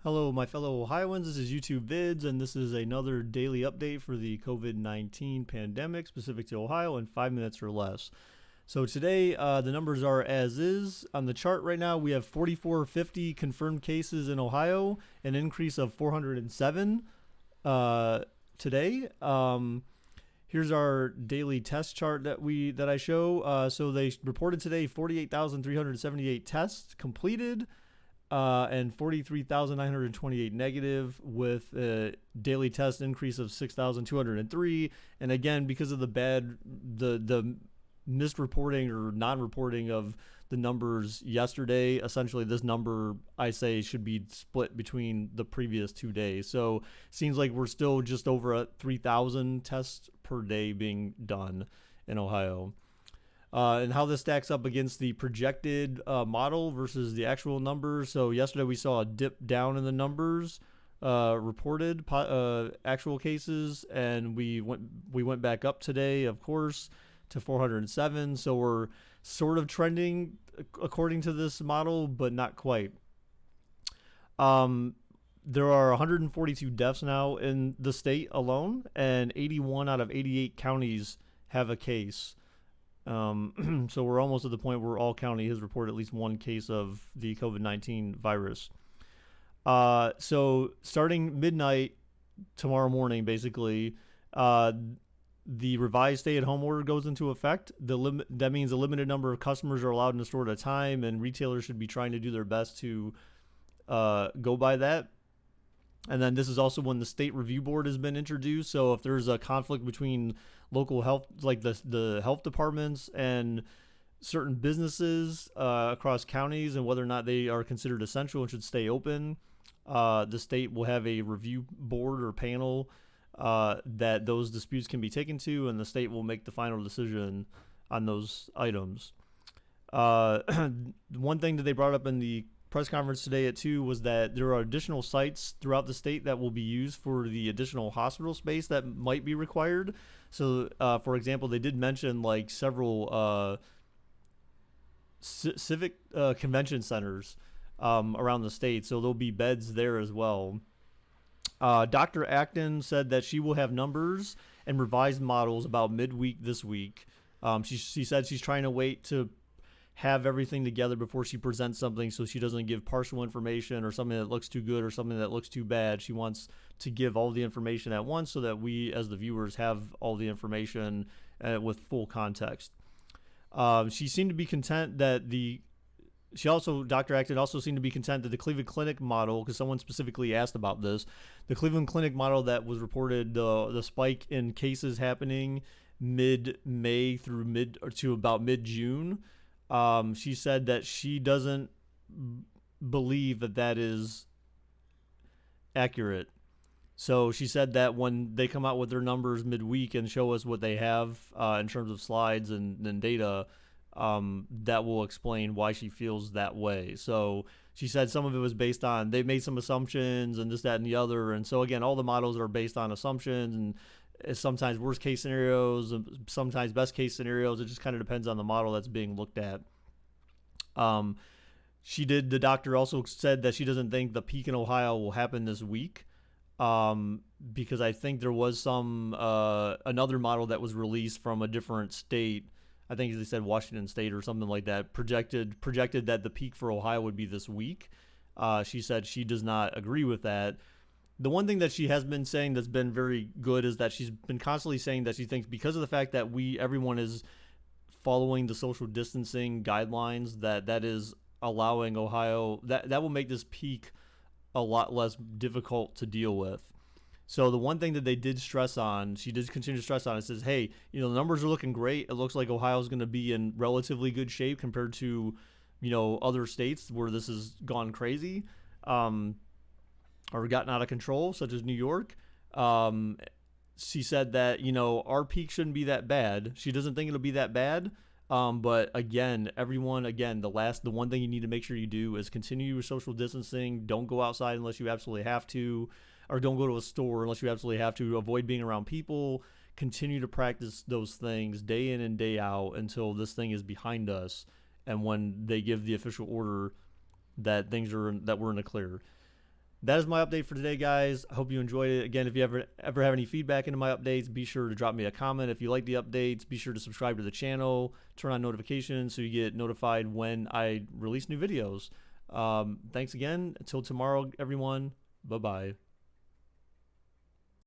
Hello, my fellow Ohioans. This is YouTube Vids, and this is another daily update for the COVID-19 pandemic specific to Ohio in 5 minutes or less. So today, the numbers are as is. On the chart right now, we have 4,450 confirmed cases in Ohio, an increase of 407 today. Here's our daily test chart that I show. So they reported today 48,378 tests completed. And 43,928 negative, with a daily test increase of 6,203. And again, because of the misreporting or non-reporting of the numbers yesterday, essentially this number I say should be split between the previous 2 days. So it seems like we're still just over 3,000 tests per day being done in Ohio. And how this stacks up against the projected model versus the actual numbers. So yesterday we saw a dip down in the numbers reported actual cases, and we went back up today, of course, to 407. So we're sort of trending according to this model, but not quite. There are 142 deaths now in the state alone, and 81 out of 88 counties have a case. So we're almost at the point where all county has reported at least one case of the COVID-19 virus. So starting midnight tomorrow morning, basically, the revised stay-at-home order goes into effect. That means a limited number of customers are allowed in the store at a time, and retailers should be trying to do their best to go by that. And then this is also when the state review board has been introduced. So if there's a conflict between local health, like the health departments and certain businesses across counties, and whether or not they are considered essential and should stay open, the state will have a review board or panel that those disputes can be taken to, and the state will make the final decision on those items. One thing that they brought up in the press conference today at 2 was that there are additional sites throughout the state that will be used for the additional hospital space that might be required. So, for example, they did mention like several civic convention centers around the state, so there'll be beds there as well. Dr. Acton said that she will have numbers and revised models about midweek this week. She said she's trying to wait to have everything together before she presents something, so she doesn't give partial information or something that looks too good or something that looks too bad. She wants to give all the information at once so that we as the viewers have all the information with full context. She seemed to be content that Dr. Acton also seemed to be content that the Cleveland Clinic model, because someone specifically asked about this, the Cleveland Clinic model that was reported, the spike in cases happening mid-May to about mid-June. She said that she doesn't believe that is accurate. So she said that when they come out with their numbers midweek and show us what they have in terms of slides and data, that will explain why she feels that way. So she said some of it was based on, they made some assumptions and this, that, and the other. And so again, all the models are based on assumptions, and sometimes worst case scenarios, sometimes best case scenarios. It just kind of depends on the model that's being looked at. The doctor also said that she doesn't think the peak in Ohio will happen this week, because I think there was another model that was released from a different state. I think they said Washington State or something like that, projected that the peak for Ohio would be this week. She said she does not agree with that. The one thing that she has been saying that's been very good is that she's been constantly saying that she thinks, because of the fact that everyone is following the social distancing guidelines, that is allowing Ohio, that will make this peak a lot less difficult to deal with. So the one thing that they did stress on, she did continue to stress on, it says, hey, the numbers are looking great. It looks like Ohio's going to be in relatively good shape compared to, other states where this has gone crazy. Or gotten out of control, such as New York. She said that, our peak shouldn't be that bad. She doesn't think it'll be that bad. But again, the one thing you need to make sure you do is continue your social distancing. Don't go outside unless you absolutely have to, or don't go to a store unless you absolutely have to. Avoid being around people. Continue to practice those things day in and day out until this thing is behind us, and when they give the official order that we're in the clear. that is my update for today, guys. I hope you enjoyed it. Again, if you ever have any feedback into my updates, be sure to drop me a comment. If you like the updates, be sure to subscribe to the channel, turn on notifications so you get notified when I release new videos. Thanks again. Until tomorrow, everyone. Bye-bye.